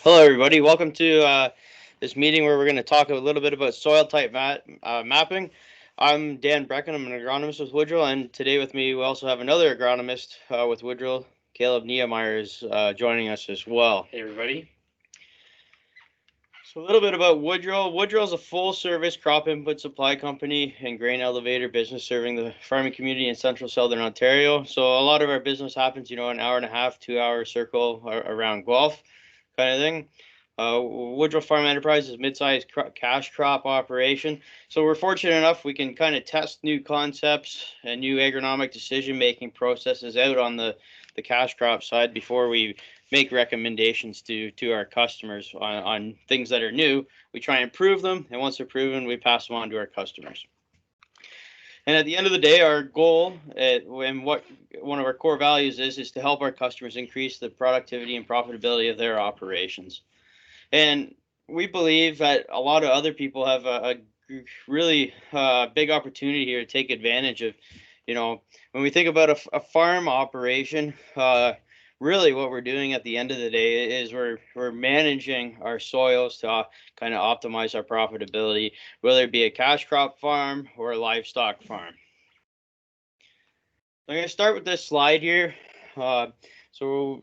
Hello, everybody. Welcome to this meeting where we're going to talk a little bit about soil type mapping. I'm Dan Brecken. I'm an agronomist with Woodrill, and today with me we also have another agronomist with Woodrill. Caleb Niemeyer is joining us as well. Hey everybody. So a little bit about Woodrill. Woodrill is a full-service crop input supply company and grain elevator business serving the farming community in central southern Ontario. So a lot of our business happens, an hour and a half, 2 hour circle around Guelph kind of thing. Woodrow Farm Enterprise is a mid-sized cash crop operation. So we're fortunate enough we can kind of test new concepts and new agronomic decision-making processes out on the cash crop side before we make recommendations to our customers on things that are new. We try and prove them, and once they're proven, we pass them on to our customers. And at the end of the day, our goal and what one of our core values is to help our customers increase the productivity and profitability of their operations. And we believe that a lot of other people have a really big opportunity here to take advantage of, when we think about a farm operation, really what we're doing at the end of the day is we're managing our soils to kind of optimize our profitability, whether it be a cash crop farm or a livestock farm. I'm going to start with this slide here. So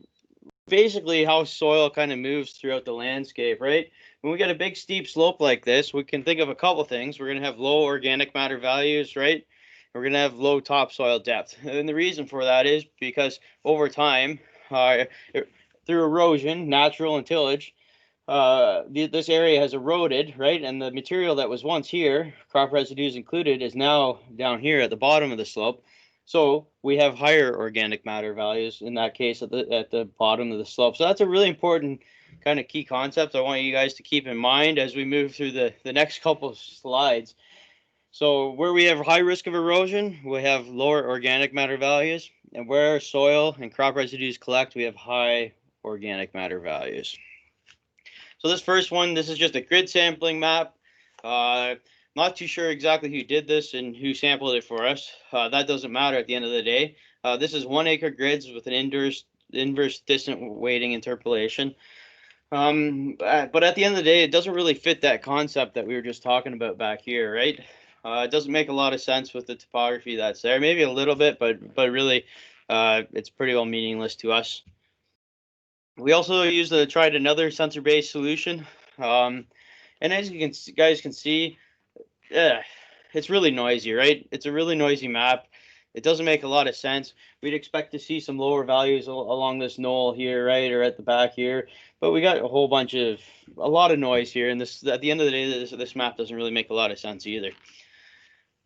basically how soil kind of moves throughout the landscape, right? When we get a big steep slope like this, we can think of a couple things. We're going to have low organic matter values, right? We're going to have low topsoil depth. And the reason for that is because over time, uh, through erosion, natural and tillage, this area has eroded, right? And the material that was once here, crop residues included, is now down here at the bottom of the slope. So we have higher organic matter values in that case at the bottom of the slope. So that's a really important kind of key concept I want you guys to keep in mind as we move through the next couple of slides. So where we have high risk of erosion, we have lower organic matter values. And where soil and crop residues collect, we have high organic matter values. So this first one, this is just a grid sampling map. Not too sure exactly who did this and who sampled it for us. That doesn't matter at the end of the day. This is 1 acre grids with an inverse distant weighting interpolation. But at the end of the day, it doesn't really fit that concept that we were just talking about back here, right? It doesn't make a lot of sense with the topography that's there. Maybe a little bit, but really, it's pretty well meaningless to us. We also tried another sensor-based solution, and as guys can see, yeah, it's really noisy, right? It's a really noisy map. It doesn't make a lot of sense. We'd expect to see some lower values along this knoll here, right, or at the back here, but we got a lot of noise here, and this at the end of the day, this map doesn't really make a lot of sense either.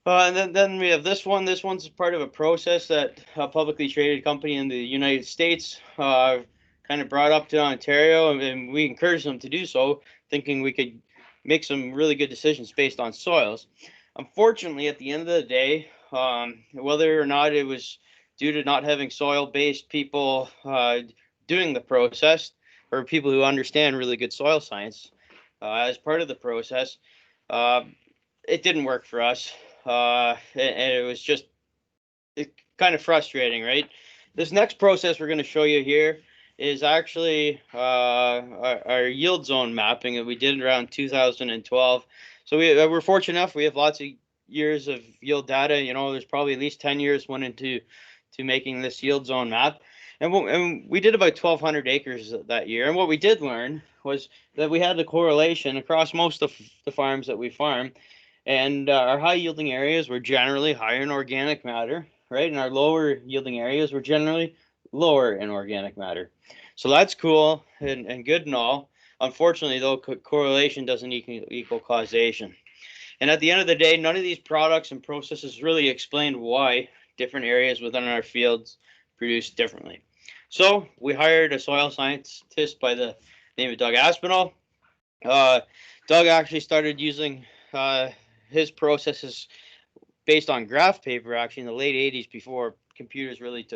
And then we have this one. This one's part of a process that a publicly traded company in the United States kind of brought up to Ontario, and we encouraged them to do so, thinking we could make some really good decisions based on soils. Unfortunately, at the end of the day, whether or not it was due to not having soil-based people doing the process, or people who understand really good soil science as part of the process, uh, it didn't work for us, and it was just kind of frustrating, right? This next process we're going to show you here is actually our yield zone mapping that we did around 2012. So we're fortunate enough, we have lots of years of yield data. There's probably at least 10 years went into making this yield zone map. And we did about 1,200 acres that year. And what we did learn was that we had a correlation across most of the farms that we farm. And our high yielding areas were generally higher in organic matter, right? And our lower yielding areas were generally lower in organic matter. So that's cool and good and all. Unfortunately, though, correlation doesn't equal causation. And at the end of the day, none of these products and processes really explain why different areas within our fields produce differently. So we hired a soil scientist by the name of Doug Aspinall. Doug actually started using his processes based on graph paper actually in the late 80s before computers really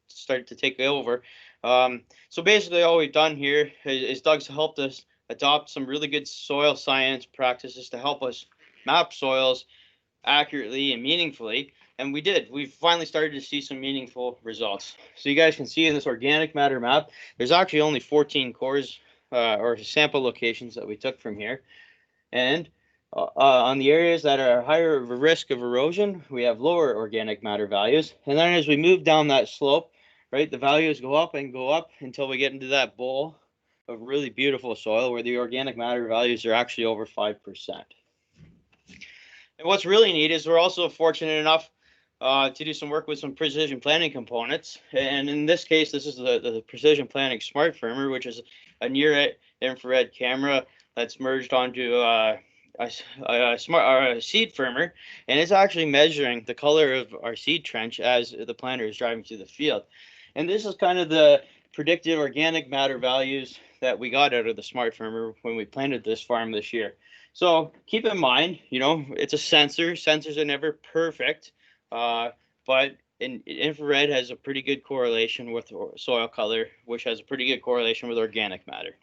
started to take over. So basically all we've done here is Doug's helped us adopt some really good soil science practices to help us map soils accurately and meaningfully. And we did. We've finally started to see some meaningful results. So you guys can see in this organic matter map, there's actually only 14 cores or sample locations that we took from here. And on the areas that are higher risk of erosion, we have lower organic matter values. And then as we move down that slope, right, the values go up and go up until we get into that bowl of really beautiful soil where the organic matter values are actually over 5%. And what's really neat is we're also fortunate enough to do some work with some precision planting components. And in this case, this is the Precision Planting Smart Firmer, which is a near infrared camera that's merged onto a seed firmer, and it's actually measuring the color of our seed trench as the planter is driving through the field. And this is kind of the predicted organic matter values that we got out of the Smart Firmer when we planted this farm this year. So keep in mind, you know, it's a sensor. Sensors are never perfect, but infrared has a pretty good correlation with soil color, which has a pretty good correlation with organic matter.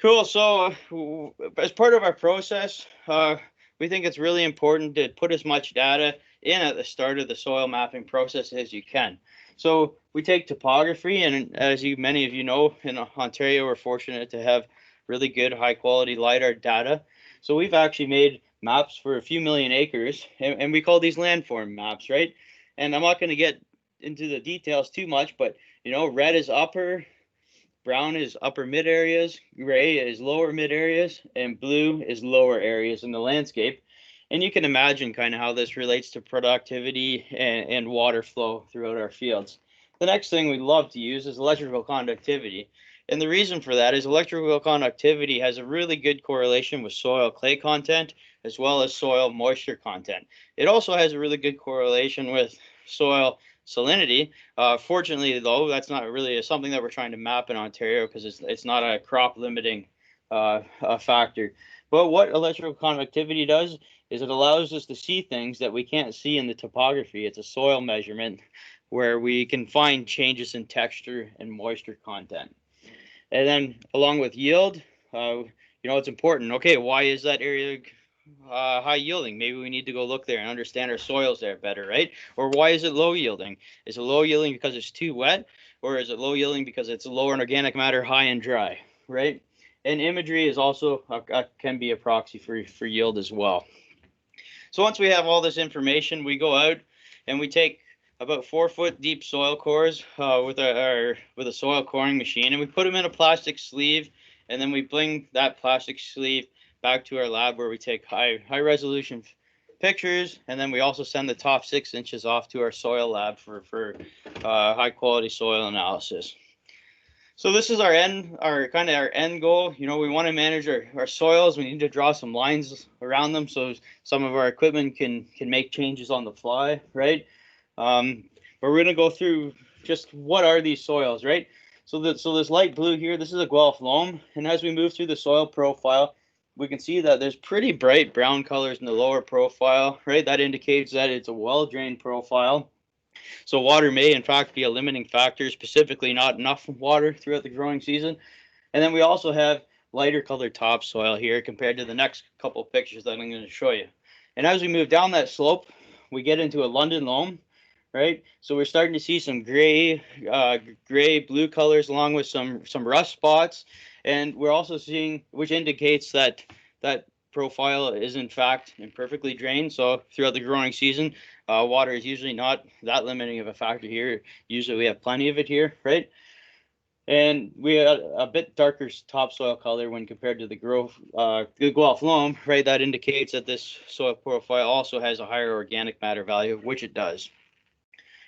Cool. So as part of our process, we think it's really important to put as much data in at the start of the soil mapping process as you can. So we take topography, and as many of you know, in Ontario, we're fortunate to have really good high quality LiDAR data. So we've actually made maps for a few million acres, and we call these landform maps, right? And I'm not going to get into the details too much, but you know, red is upper, brown is upper mid areas, gray is lower mid areas, and blue is lower areas in the landscape. And you can imagine kind of how this relates to productivity and water flow throughout our fields. The next thing we love to use is electrical conductivity. And the reason for that is electrical conductivity has a really good correlation with soil clay content as well as soil moisture content. It also has a really good correlation with soil salinity. Fortunately, though, that's not really something that we're trying to map in Ontario because it's not a crop limiting factor. But what electrical conductivity does is it allows us to see things that we can't see in the topography. It's a soil measurement where we can find changes in texture and moisture content. And then along with yield, you know, it's important. Okay, why is that area high yielding? Maybe we need to go look there and understand our soils there better, right? Or why is it low yielding? Is it low yielding because it's too wet? Or is it low yielding because it's lower in organic matter, high and dry, right? And imagery is also can be a proxy for yield as well. So once we have all this information, we go out and we take about 4-foot deep soil cores with a soil coring machine, and we put them in a plastic sleeve, and then we bring that plastic sleeve back to our lab where we take high resolution pictures, and then we also send the top 6 inches off to our soil lab for high quality soil analysis. So this is our end goal. You know, we want to manage our soils. We need to draw some lines around them so some of our equipment can make changes on the fly, right? But we're going to go through just what are these soils, right? So this light blue here, this is a Guelph loam, and as we move through the soil profile, we can see that there's pretty bright brown colors in the lower profile, right? That indicates that it's a well-drained profile. So water may in fact be a limiting factor, specifically not enough water throughout the growing season. And then we also have lighter colored topsoil here compared to the next couple of pictures that I'm going to show you. And as we move down that slope, we get into a London loam, right? So we're starting to see some gray blue colors along with some rust spots. And we're also seeing, which indicates that profile is in fact imperfectly drained. So throughout the growing season, water is usually not that limiting of a factor here. Usually we have plenty of it here, right? And we have a bit darker topsoil color when compared to the Guelph loam, right? That indicates that this soil profile also has a higher organic matter value, which it does.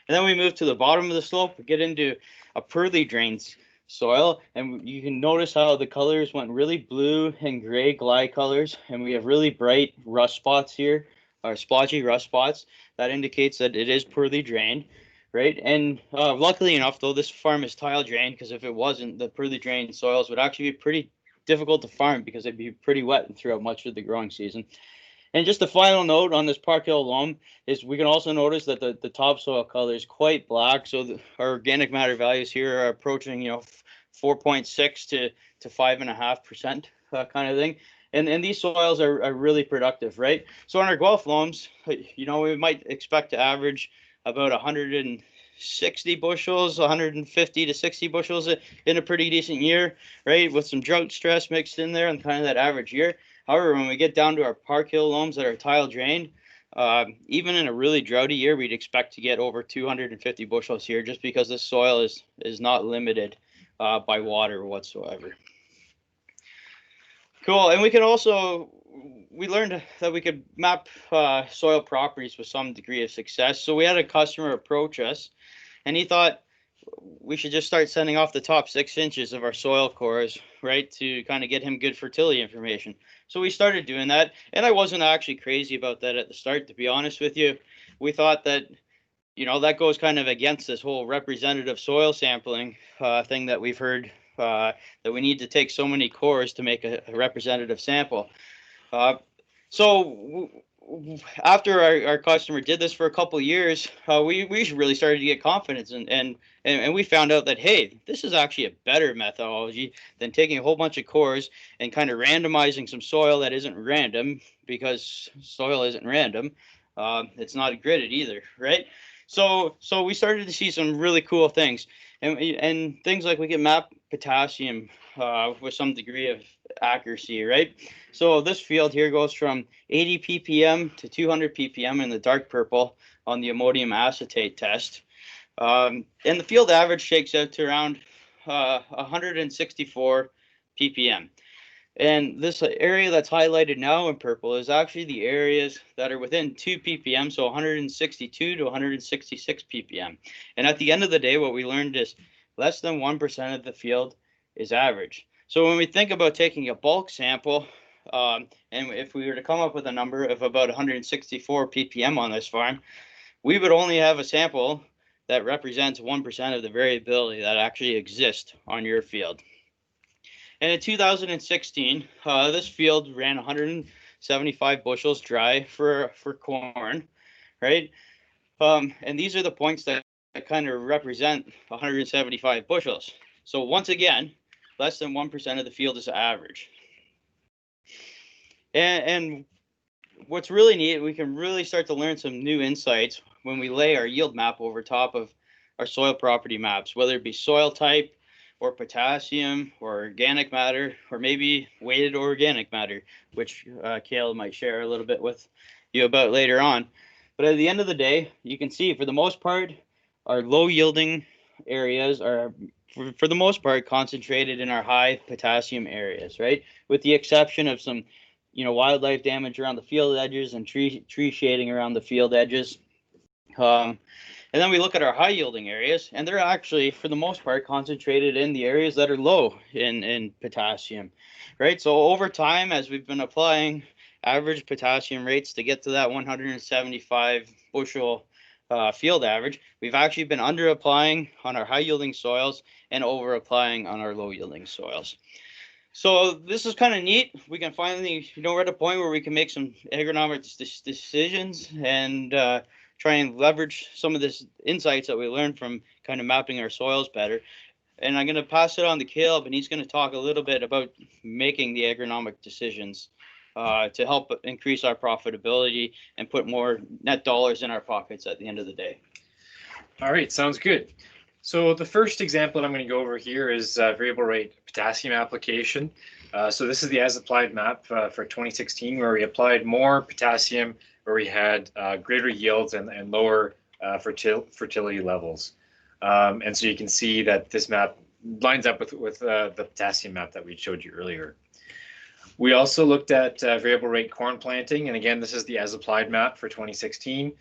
And then we move to the bottom of the slope, we get into a poorly drained soil, and you can notice how the colors went really blue and gray glide colors, and we have really bright rust spots here, or splotchy rust spots. That indicates that it is poorly drained, right? And luckily enough, though, this farm is tile drained, because if it wasn't, the poorly drained soils would actually be pretty difficult to farm because it'd be pretty wet throughout much of the growing season. And just a final note on this Park Hill loam is we can also notice that the topsoil color is quite black. So our organic matter values here are approaching, 4.6 to 5.5% kind of thing. And these soils are really productive, right? So on our Guelph loams, we might expect to average about 100 60 bushels, 150 to 60 bushels in a pretty decent year, right? With some drought stress mixed in there and kind of that average year. However, when we get down to our Park Hill loams that are tile drained, even in a really droughty year, we'd expect to get over 250 bushels here just because this soil is not limited by water whatsoever. Cool, and we can also, we learned that we could map soil properties with some degree of success. So we had a customer approach us, and he thought we should just start sending off the top 6 inches of our soil cores, right, to kind of get him good fertility information. So we started doing that, and I wasn't actually crazy about that at the start, to be honest with you. We thought that, you know, that goes kind of against this whole representative soil sampling thing that we've heard, that we need to take so many cores to make a representative sample. So after our customer did this for a couple of years, we really started to get confidence, and we found out that, hey, this is actually a better methodology than taking a whole bunch of cores and kind of randomizing some soil that isn't random, because soil isn't random. It's not gridded either, right? So we started to see some really cool things, and things like we can map potassium with some degree of accuracy, right? So this field here goes from 80 ppm to 200 ppm in the dark purple on the ammonium acetate test. And the field average shakes out to around 164 ppm. And this area that's highlighted now in purple is actually the areas that are within 2 ppm, so 162 to 166 ppm. And at the end of the day, what we learned is less than 1% of the field is average. So when we think about taking a bulk sample, and if we were to come up with a number of about 164 ppm on this farm, we would only have a sample that represents 1% of the variability that actually exists on your field. And in 2016, this field ran 175 bushels dry for corn, right? And these are the points that kind of represent 175 bushels. So once again, less than 1% of the field is average. And what's really neat, we can really start to learn some new insights when we lay our yield map over top of our soil property maps, whether it be soil type, or potassium, or organic matter, or maybe weighted organic matter, which Kale might share a little bit with you about later on. But at the end of the day, you can see for the most part, our low yielding areas are, for the most part, concentrated in our high potassium areas, right? With the exception of some, you know, wildlife damage around the field edges and tree shading around the field edges. And then we look at our high yielding areas, and they're actually, for the most part, concentrated in the areas that are low in potassium, right? So over time, as we've been applying average potassium rates to get to that 175 bushel field average, we've actually been under applying on our high yielding soils and over applying on our low yielding soils. So this is kind of neat. We can finally, you know, we're at a point where we can make some agronomic decisions and try and leverage some of this insights that we learned from kind of mapping our soils better. And I'm going to pass it on to Caleb, and he's going to talk a little bit about making the agronomic decisions to help increase our profitability and put more net dollars in our pockets at the end of the day. All right, sounds good. So the first example I'm going to go over here is variable rate potassium application. So this is the as applied map for 2016, where we applied more potassium, where we had greater yields and lower fertility levels. And so you can see that this map lines up with the potassium map that we showed you earlier. We also looked at variable rate corn planting, and again, this is the as applied map for 2016.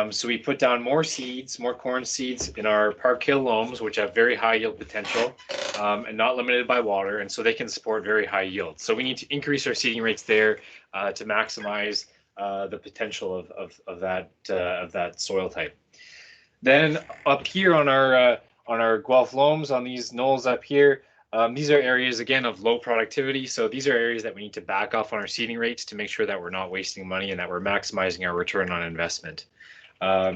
So we put down more seeds, more corn seeds in our Park Hill loams, which have very high yield potential and not limited by water, and so they can support very high yields. So we need to increase our seeding rates there to maximize the potential of that soil type. Then up here on our Guelph loams, on these knolls up here, these are areas again of low productivity. So these are areas that we need to back off on our seeding rates to make sure that we're not wasting money and that we're maximizing our return on investment.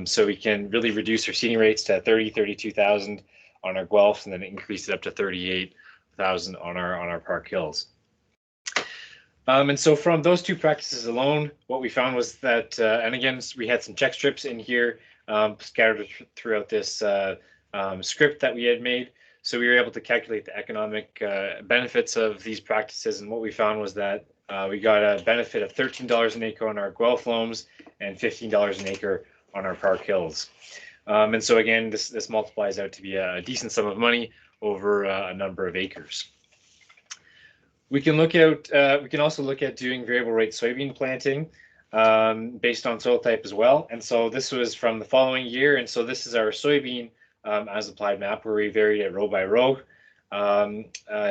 So we can really reduce our seeding rates to 32,000 on our Guelphs, and then increase it up to 38,000 on our Park Hills. And so from those two practices alone, what we found was that, and again, we had some check strips in here scattered throughout this script that we had made. So we were able to calculate the economic benefits of these practices, and what we found was that we got a benefit of $13 an acre on our Guelph loams and $15 an acre on our Park Hills. And so again, this multiplies out to be a decent sum of money over a number of acres. We can also look at doing variable rate soybean planting based on soil type as well. And so this was from the following year. And so this is our soybean as applied map where we varied it row by row,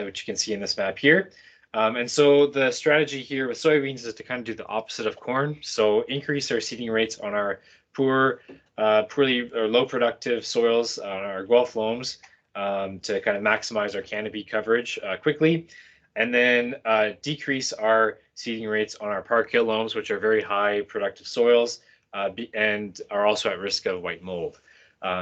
which you can see in this map here. And so the strategy here with soybeans is to kind of do the opposite of corn. So increase our seeding rates on our poorly or low productive soils on our Guelph loams to kind of maximize our canopy coverage quickly. And then decrease our seeding rates on our Park Hill loams, which are very high productive soils and are also at risk of white mold.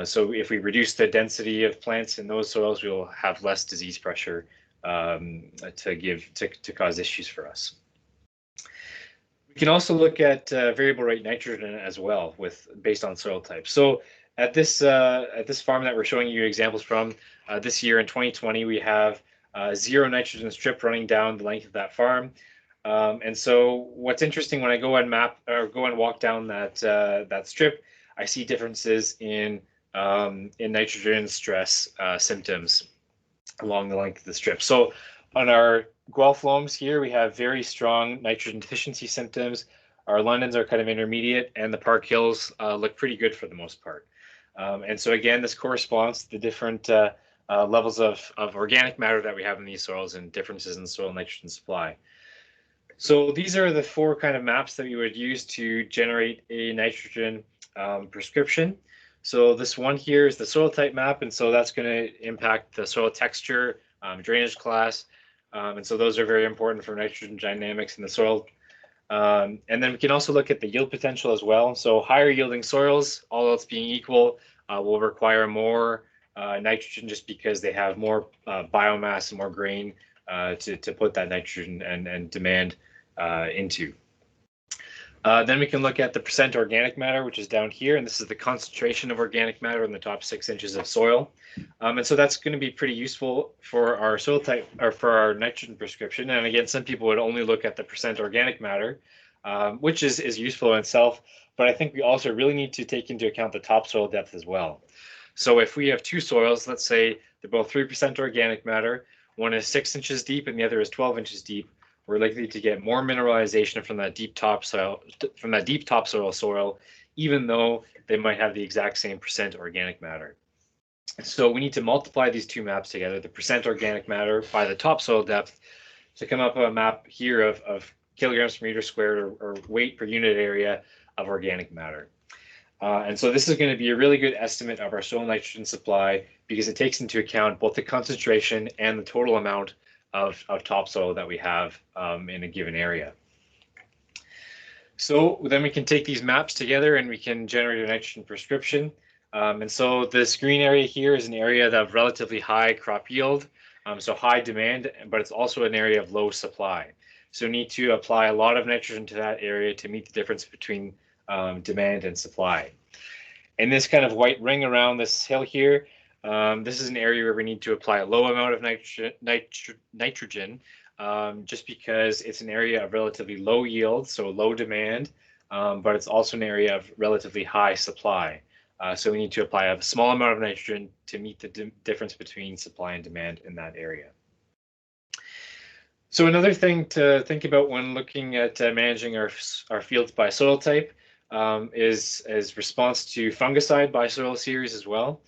So if we reduce the density of plants in those soils, we will have less disease pressure to cause issues for us. We can also look at variable rate nitrogen as well based on soil type. So at this farm that we're showing you examples from this year in 2020, we have 0 nitrogen strip running down the length of that farm. And so what's interesting when I go and walk down that strip, I see differences in nitrogen stress symptoms along the length of the strip. So on our Guelph loams here, we have very strong nitrogen deficiency symptoms. Our Londons are kind of intermediate, and the Park Hills look pretty good for the most part. And so again, this corresponds to the different levels of organic matter that we have in these soils and differences in soil nitrogen supply. So these are the 4 kind of maps that we would use to generate a nitrogen prescription. So this one here is the soil type map, and so that's going to impact the soil texture, drainage class, and so those are very important for nitrogen dynamics in the soil. And then we can also look at the yield potential as well. So higher yielding soils, all else being equal, will require more nitrogen just because they have more biomass and more grain to put that nitrogen and demand into. Then we can look at the percent organic matter, which is down here, and this is the concentration of organic matter in the top 6 inches of soil. And so that's going to be pretty useful for our soil type or for our nitrogen prescription. And again, some people would only look at the percent organic matter, which is useful in itself. But I think we also really need to take into account the topsoil depth as well. So if we have 2 soils, let's say they're both 3% organic matter, one is 6 inches deep and the other is 12 inches deep, we're likely to get more mineralization from that deep topsoil soil, even though they might have the exact same percent organic matter. So we need to multiply these 2 maps together, the percent organic matter by the topsoil depth, to come up with a map here of kilograms per meter squared or weight per unit area of organic matter. And so this is going to be a really good estimate of our soil nitrogen supply because it takes into account both the concentration and the total amount of topsoil that we have in a given area. So then we can take these maps together and we can generate a nitrogen prescription. And so this green area here is an area of relatively high crop yield, so high demand, but it's also an area of low supply. So we need to apply a lot of nitrogen to that area to meet the difference between demand and supply. And this kind of white ring around this hill here, this is an area where we need to apply a low amount of nitrogen just because it's an area of relatively low yield, so low demand, but it's also an area of relatively high supply. So we need to apply a small amount of nitrogen to meet the difference between supply and demand in that area. So another thing to think about when looking at managing our fields by soil type is response to fungicide by soil series as well.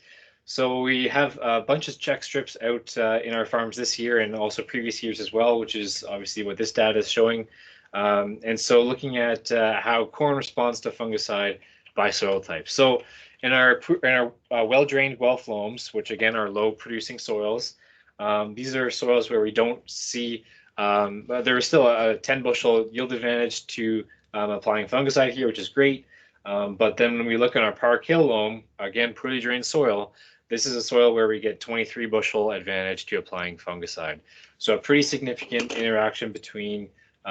So we have a bunch of check strips out in our farms this year and also previous years as well, which is obviously what this data is showing. And so looking at how corn responds to fungicide by soil type. So in our well-drained Guelph loams, which again are low-producing soils, these are soils where we don't see, there is still a 10 bushel yield advantage to applying fungicide here, which is great. But then when we look at our Park Hill loam, again, poorly drained soil, this is a soil where we get 23 bushel advantage to applying fungicide. So a pretty significant interaction between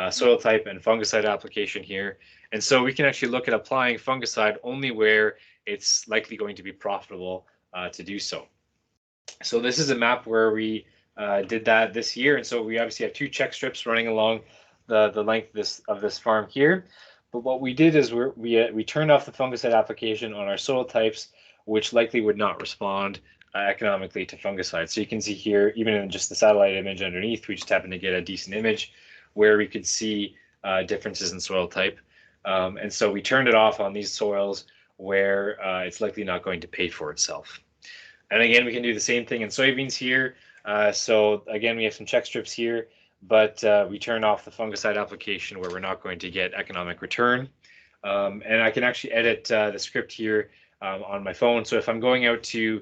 soil type and fungicide application here. And so we can actually look at applying fungicide only where it's likely going to be profitable to do so. So this is a map where we did that this year, and so we obviously have 2 check strips running along the length of this farm here. But what we did is we turned off the fungicide application on our soil types, which likely would not respond economically to fungicides. So you can see here, even in just the satellite image underneath, we just happened to get a decent image where we could see differences in soil type. And so we turned it off on these soils where it's likely not going to pay for itself. And again, we can do the same thing in soybeans here. So again, we have some check strips here, but we turn off the fungicide application where we're not going to get economic return. And I can actually edit the script here on my phone. So if I'm going out to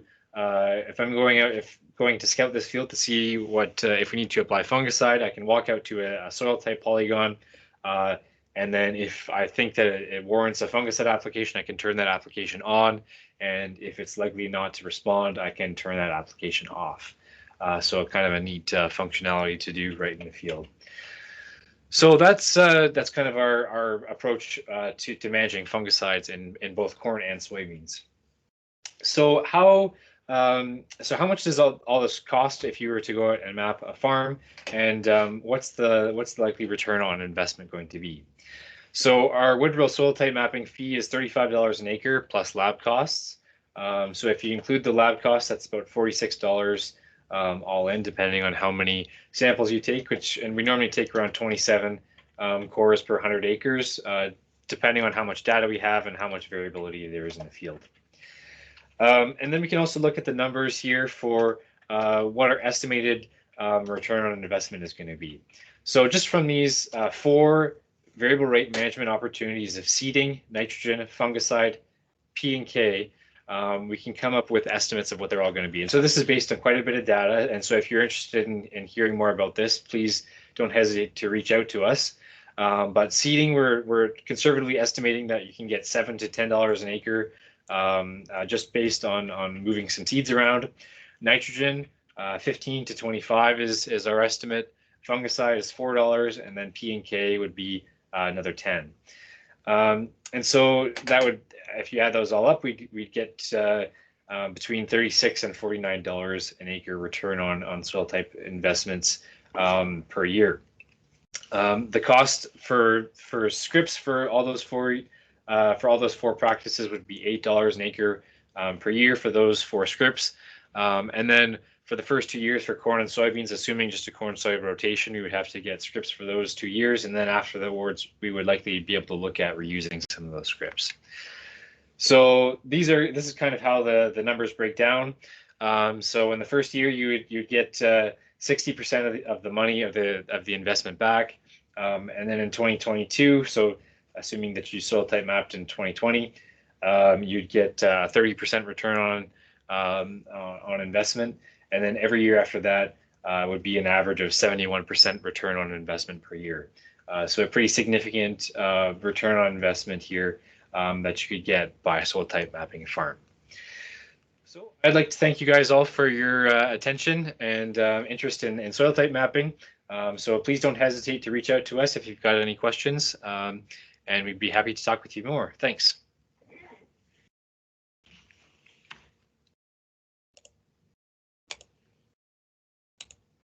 going to scout this field to see what if we need to apply fungicide, I can walk out to a soil type polygon, and then if I think that it warrants a fungicide application, I can turn that application on, and if it's likely not to respond, I can turn that application off. So kind of a neat functionality to do right in the field. So that's kind of our approach to managing fungicides in both corn and soybeans. So how much does all this cost if you were to go out and map a farm, and what's the likely return on investment going to be? So our Woodville soil type mapping fee is $35 an acre plus lab costs. So if you include the lab costs, that's about $46 all in, depending on how many samples you take, and we normally take around 27 cores per 100 acres, depending on how much data we have and how much variability there is in the field. And then we can also look at the numbers here for what our estimated return on investment is going to be. So just from these 4 variable rate management opportunities of seeding, nitrogen, fungicide, P and K, we can come up with estimates of what they're all going to be. And so this is based on quite a bit of data. And so if you're interested in hearing more about this, please don't hesitate to reach out to us. But seeding, we're conservatively estimating that you can get $7 to $10 an acre just based on moving some seeds around. Nitrogen, 15 to 25 is our estimate. Fungicide is $4, and then P and K would be another 10. And so that would, if you add those all up, we'd get between $36 and $49 an acre return on soil type investments per year. The cost for scripts for all those 4 practices would be $8 an acre per year for those 4 scripts. And then for the first 2 years for corn and soybeans, assuming just a corn soy rotation, we would have to get scripts for those 2 years. And then after the awards, we would likely be able to look at reusing some of those scripts. So this is kind of how the numbers break down. So in the first year, you'd get 60% of the money of the investment back. And then in 2022, so assuming that you soil type mapped in 2020, you'd get 30% return on investment. And then every year after that would be an average of 71% return on investment per year. So a pretty significant return on investment here that you could get by soil type mapping a farm. So I'd like to thank you guys all for your attention and interest in soil type mapping. So please don't hesitate to reach out to us if you've got any questions, and we'd be happy to talk with you more. Thanks.